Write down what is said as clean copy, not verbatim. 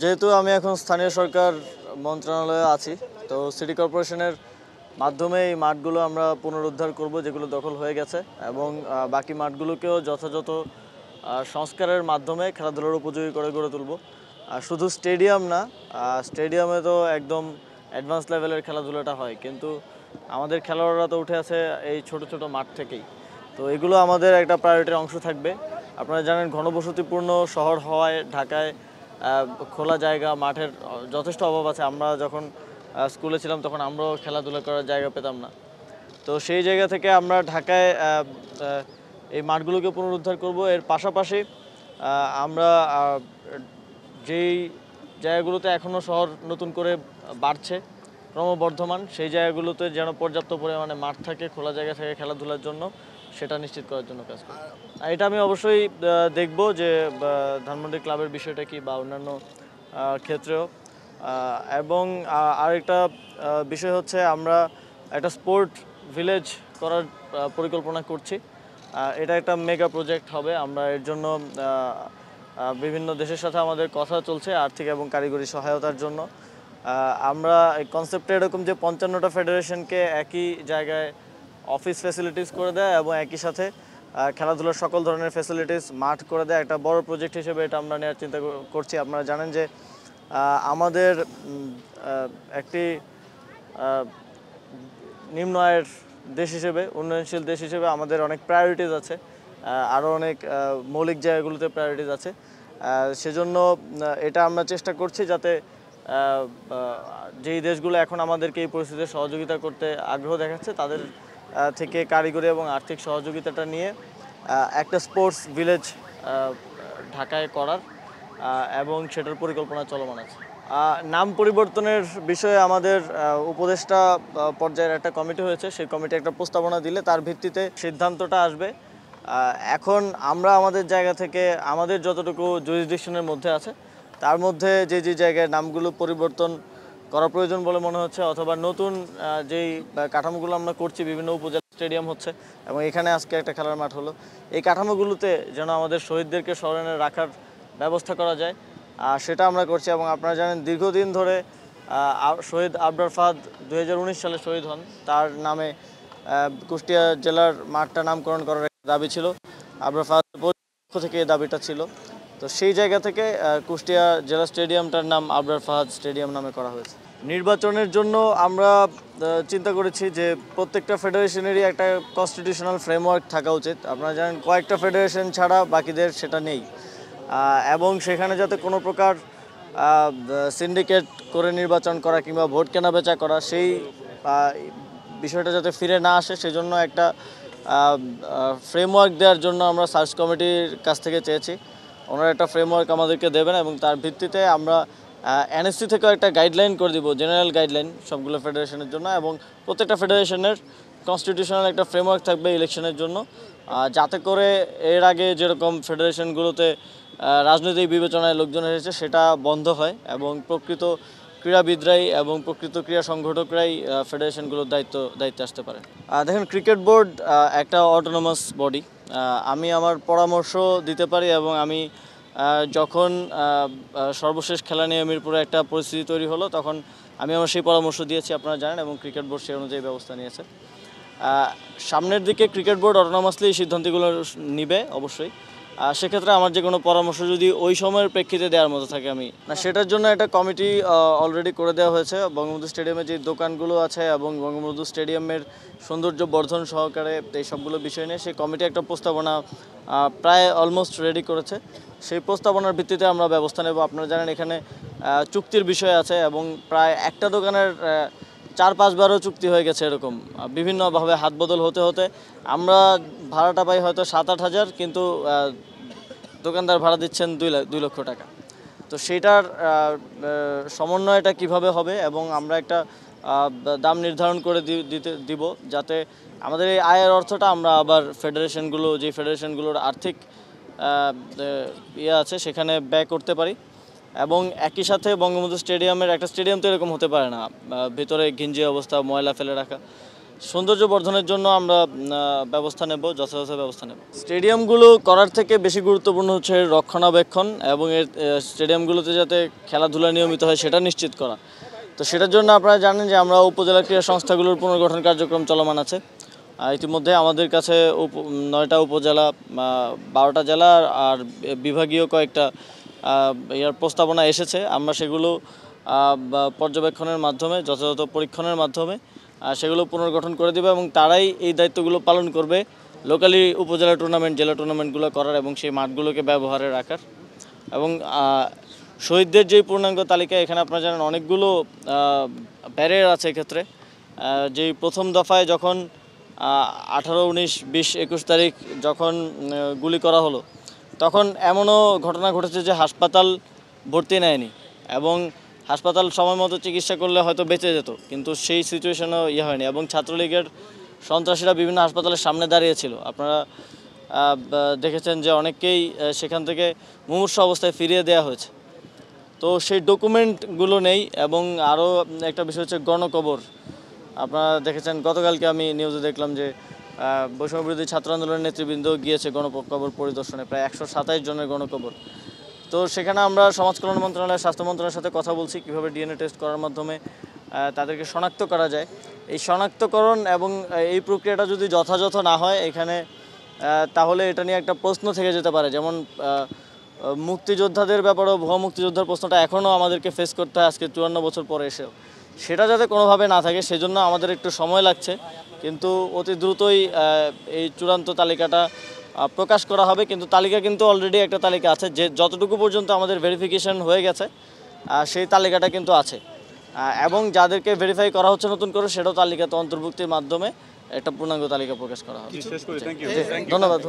যেহেতু আমি এখন স্থানীয় সরকার মন্ত্রণালয়ে আছি, তো সিটি কর্পোরেশনের মাধ্যমে এই মাঠগুলো আমরা পুনরুদ্ধার করব যেগুলো দখল হয়ে গেছে, এবং বাকি মাঠগুলোকেও যথাযথ সংস্কারের মাধ্যমে খেলাধুলার উপযোগী করে গড়ে তুলব। আর শুধু স্টেডিয়াম না, স্টেডিয়ামে তো একদম অ্যাডভান্স লেভেলের খেলাধুলাটা হয়, কিন্তু আমাদের খেলোয়াড়রা তো উঠে আছে এই ছোট ছোট মাঠ থেকেই। তো এগুলো আমাদের একটা প্রায়োরিটির অংশ থাকবে। আপনারা জানেন, ঘনবসতিপূর্ণ শহর হওয়ায় ঢাকায় খোলা জায়গা মাঠের যথেষ্ট অভাব আছে। আমরা যখন স্কুলে ছিলাম তখন আমরাও খেলাধুলা করার জায়গা পেতাম না। তো সেই জায়গা থেকে আমরা ঢাকায় এই মাঠগুলোকে পুনরুদ্ধার করব। এর পাশাপাশি আমরা যেই জায়গাগুলোতে এখনও শহর নতুন করে বাড়ছে, ক্রমবর্ধমান, সেই জায়গাগুলোতে যেন পর্যাপ্ত পরিমাণে মাঠ থাকে, খোলা জায়গা থাকে খেলাধুলার জন্য, সেটা নিশ্চিত করার জন্য কাজ করি। এটা আমি অবশ্যই দেখব যে ধানমন্ডি ক্লাবের বিষয়টা কি, বা অন্যান্য ক্ষেত্রেও। এবং আরেকটা বিষয় হচ্ছে, আমরা একটা স্পোর্ট ভিলেজ করার পরিকল্পনা করছি। এটা একটা মেগা প্রজেক্ট হবে। আমরা এর জন্য বিভিন্ন দেশের সাথে আমাদের কথা চলছে আর্থিক এবং কারিগরি সহায়তার জন্য। আমরা এই কনসেপ্টটা এরকম যে 55টা ফেডারেশনকে একই জায়গায় অফিস ফ্যাসিলিটিস করে দেয় এবং একই সাথে খেলাধুলার সকল ধরনের ফ্যাসিলিটিস মাঠ করে দেয়। একটা বড় প্রজেক্ট হিসেবে এটা আমরা নেওয়ার চিন্তা করছি। আপনারা জানেন যে আমাদের একটি নিম্ন আয়ের দেশ হিসেবে, উন্নয়নশীল দেশ হিসেবে আমাদের অনেক প্রায়োরিটিস আছে, আরও অনেক মৌলিক জায়গাগুলোতে প্রায়োরিটিস আছে। সেজন্য এটা আমরা চেষ্টা করছি যাতে যেই দেশগুলো এখন আমাদেরকে এই পরিস্থিতিতে সহযোগিতা করতে আগ্রহ দেখাচ্ছে, তাদের থেকে কারিগরি এবং আর্থিক সহযোগিতাটা নিয়ে একটা স্পোর্টস ভিলেজ ঢাকায় করার, এবং সেটার পরিকল্পনা চলমান আছে। নাম পরিবর্তনের বিষয়ে আমাদের উপদেষ্টা পর্যায়ের একটা কমিটি হয়েছে। সেই কমিটি একটা প্রস্তাবনা দিলে তার ভিত্তিতে সিদ্ধান্তটা আসবে। এখন আমরা আমাদের জায়গা থেকে আমাদের যতটুকু জুরিসডিকশনের মধ্যে আছে, তার মধ্যে যে যে জায়গায় নামগুলো পরিবর্তন করা প্রয়োজন বলে মনে হচ্ছে, অথবা নতুন যেই কাঠামোগুলো আমরা করছি, বিভিন্ন উপজেলা স্টেডিয়াম হচ্ছে এবং এখানে আজকে একটা খেলার মাঠ হলো, এই কাঠামোগুলোতে যেন আমাদের শহীদদেরকে স্মরণে রাখার ব্যবস্থা করা যায়, সেটা আমরা করছি। এবং আপনারা জানেন, দীর্ঘদিন ধরে শহীদ আবরার ফাহাদ 2019 সালে শহীদ হন, তার নামে কুষ্টিয়া জেলার মাঠটা নামকরণ করার একটা দাবি ছিল। আবরার ফাহাদের পক্ষ থেকে এই দাবিটা ছিল। তো সেই জায়গা থেকে কুষ্টিয়া জেলা স্টেডিয়ামটার নাম আবরার ফাহাদ স্টেডিয়াম নামে করা হয়েছে। নির্বাচনের জন্য আমরা চিন্তা করেছি যে প্রত্যেকটা ফেডারেশনেরই একটা কনস্টিটিউশনাল ফ্রেমওয়ার্ক থাকা উচিত। আপনারা জানেন, কয়েকটা ফেডারেশন ছাড়া বাকিদের সেটা নেই, এবং সেখানে যাতে কোনো প্রকার সিন্ডিকেট করে নির্বাচন করা কিংবা ভোট কেনা বেচা করা, সেই বিষয়টা যাতে ফিরে না আসে, সেজন্য একটা ফ্রেমওয়ার্ক দেওয়ার জন্য আমরা সার্চ কমিটির কাছ থেকে চেয়েছি। ওনারা একটা ফ্রেমওয়ার্ক আমাদেরকে দেবেন এবং তার ভিত্তিতে আমরা এনএসসি থেকেও একটা গাইডলাইন করে দিব, জেনারেল গাইডলাইন সবগুলো ফেডারেশনের জন্য, এবং প্রত্যেকটা ফেডারেশনের কনস্টিটিউশনাল একটা ফ্রেমওয়ার্ক থাকবে ইলেকশনের জন্য, যাতে করে এর আগে যেরকম ফেডারেশনগুলোতে রাজনৈতিক বিবেচনায় লোকজন এসেছে সেটা বন্ধ হয় এবং প্রকৃত ক্রীড়াবিদরাই এবং প্রকৃত ক্রীড়া সংগঠকরাই ফেডারেশনগুলোর দায়িত্বে আসতে পারে। দেখেন, ক্রিকেট বোর্ড একটা অটোনমাস বডি। আমি আমার পরামর্শ দিতে পারি, এবং আমি যখন সর্বশেষ খেলা নিয়ে মিরপুরে একটা পরিস্থিতি তৈরি হলো, তখন আমি আমার সেই পরামর্শ দিয়েছি, আপনারা জানেন, এবং ক্রিকেট বোর্ড সেই অনুযায়ী ব্যবস্থা নিয়েছে। সামনের দিকে ক্রিকেট বোর্ড অটোনমাসলি এই সিদ্ধান্তগুলো নিবে অবশ্যই। সেক্ষেত্রে আমার যে কোনো পরামর্শ যদি ওই সময়ের প্রেক্ষিতে দেওয়ার মতো থাকে, আমি সেটার জন্য একটা কমিটি অলরেডি করে দেওয়া হয়েছে। বঙ্গবন্ধু স্টেডিয়ামে যে দোকানগুলো আছে এবং বঙ্গবন্ধু স্টেডিয়ামের সৌন্দর্য বর্ধন সহকারে এই সবগুলো বিষয় নিয়ে সেই কমিটি একটা প্রস্তাবনা প্রায় অলমোস্ট রেডি করেছে। সেই প্রস্তাবনার ভিত্তিতে আমরা ব্যবস্থা নেব। আপনারা জানেন, এখানে চুক্তির বিষয় আছে এবং প্রায় একটা দোকানের 4-5 বারও চুক্তি হয়ে গেছে। এরকম বিভিন্নভাবে হাত বদল হতে হতে আমরা ভাড়াটা পাই হয়তো 7-8 হাজার, কিন্তু দোকানদার ভাড়া দিচ্ছেন 2 লক্ষ টাকা। তো সেইটার সমন্বয়টা কিভাবে হবে, এবং আমরা একটা দাম নির্ধারণ করে দিব, যাতে আমাদের এই আয়ের অর্থটা আমরা আবার যে ফেডারেশনগুলোর আর্থিক আছে সেখানে ব্যয় করতে পারি। এবং একই সাথে বঙ্গবন্ধু স্টেডিয়ামের একটা স্টেডিয়াম তো এরকম হতে পারে না, ভিতরে ঘিঞ্জি অবস্থা, ময়লা ফেলে রাখা। সৌন্দর্য বর্ধনের জন্য আমরা ব্যবস্থা নেব, যথাযথ ব্যবস্থা নেব। স্টেডিয়ামগুলো করার থেকে বেশি গুরুত্বপূর্ণ হচ্ছে রক্ষণাবেক্ষণ এবং এর স্টেডিয়ামগুলোতে যাতে খেলাধুলা নিয়মিত হয় সেটা নিশ্চিত করা। তো সেটার জন্য আপনারা জানেন যে আমরা উপজেলা ক্রীড়া সংস্থাগুলোর পুনর্গঠন কার্যক্রম চলমান আছে। ইতিমধ্যে আমাদের কাছে 9টা উপজেলা, 12টা জেলা আর বিভাগীয় কয়েকটা ইয়ার প্রস্তাবনা এসেছে। আমরা সেগুলো পর্যবেক্ষণের মাধ্যমে, যথাযথ পরীক্ষণের মাধ্যমে সেগুলো পুনর্গঠন করে দেবে এবং তারাই এই দায়িত্বগুলো পালন করবে লোকালি উপজেলা টুর্নামেন্ট, জেলা টুর্নামেন্টগুলো করার এবং সেই মাঠগুলোকে ব্যবহারে রাখার। এবং শহীদদের যেই পূর্ণাঙ্গ তালিকা, এখানে আপনারা জানেন অনেকগুলো ব্যারিয়ার আছে এক্ষেত্রে। যেই প্রথম দফায় যখন 18, 19, 20, 21 তারিখ যখন গুলি করা হলো, তখন এমনও ঘটনা ঘটেছে যে হাসপাতাল ভর্তি নেয়নি এবং হাসপাতাল সময় মতো চিকিৎসা করলে হয়তো বেঁচে যেত, কিন্তু সেই সিচুয়েশনও হয়নি। এবং ছাত্রলীগের সন্ত্রাসীরা বিভিন্ন হাসপাতালের সামনে দাঁড়িয়েছিল। আপনারা দেখেছেন যে অনেককেই সেখান থেকে মুমূর্ষু অবস্থায় ফিরিয়ে দেওয়া হয়েছে। তো সেই ডকুমেন্টগুলো নেই। এবং আরও একটা বিষয় হচ্ছে গণকবর। আপনারা দেখেছেন গতকালকে আমি নিউজে দেখলাম যে বৈষম্যবিরোধী ছাত্র আন্দোলনের নেতৃবৃন্দ গিয়েছে গণকবর পরিদর্শনে, প্রায় 127 জনের গণকবর। তো সেখানে আমরা সমাজ কল্যাণ মন্ত্রণালয়, স্বাস্থ্য মন্ত্রণালয়ের সাথে কথা বলছি কীভাবে ডিএনএ টেস্ট করার মাধ্যমে তাদেরকে শনাক্ত করা যায়। এই শনাক্তকরণ এবং এই প্রক্রিয়াটা যদি যথাযথ না হয় এখানে, তাহলে এটা নিয়ে একটা প্রশ্ন থেকে যেতে পারে। যেমন মুক্তিযোদ্ধাদের ব্যাপারেও, ভুয়া মুক্তিযোদ্ধার প্রশ্নটা এখনও আমাদেরকে ফেস করতে হয় আজকে 54 বছর পরে এসেও। সেটা যাতে কোনোভাবে না থাকে সেজন্য আমাদের একটু সময় লাগছে, কিন্তু অতি দ্রুতই এই চূড়ান্ত তালিকাটা প্রকাশ করা হবে। কিন্তু তালিকা কিন্তু অলরেডি একটা তালিকা আছে, যে যতটুকু পর্যন্ত আমাদের ভেরিফিকেশন হয়ে গেছে সেই তালিকাটা কিন্তু আছে। এবং যাদেরকে ভেরিফাই করা হচ্ছে নতুন করে, সেটাও তালিকাতে অন্তর্ভুক্তির মাধ্যমে একটা পূর্ণাঙ্গ তালিকা প্রকাশ করা হবে। শেষ করে, থ্যাংক ইউ। ধন্যবাদ।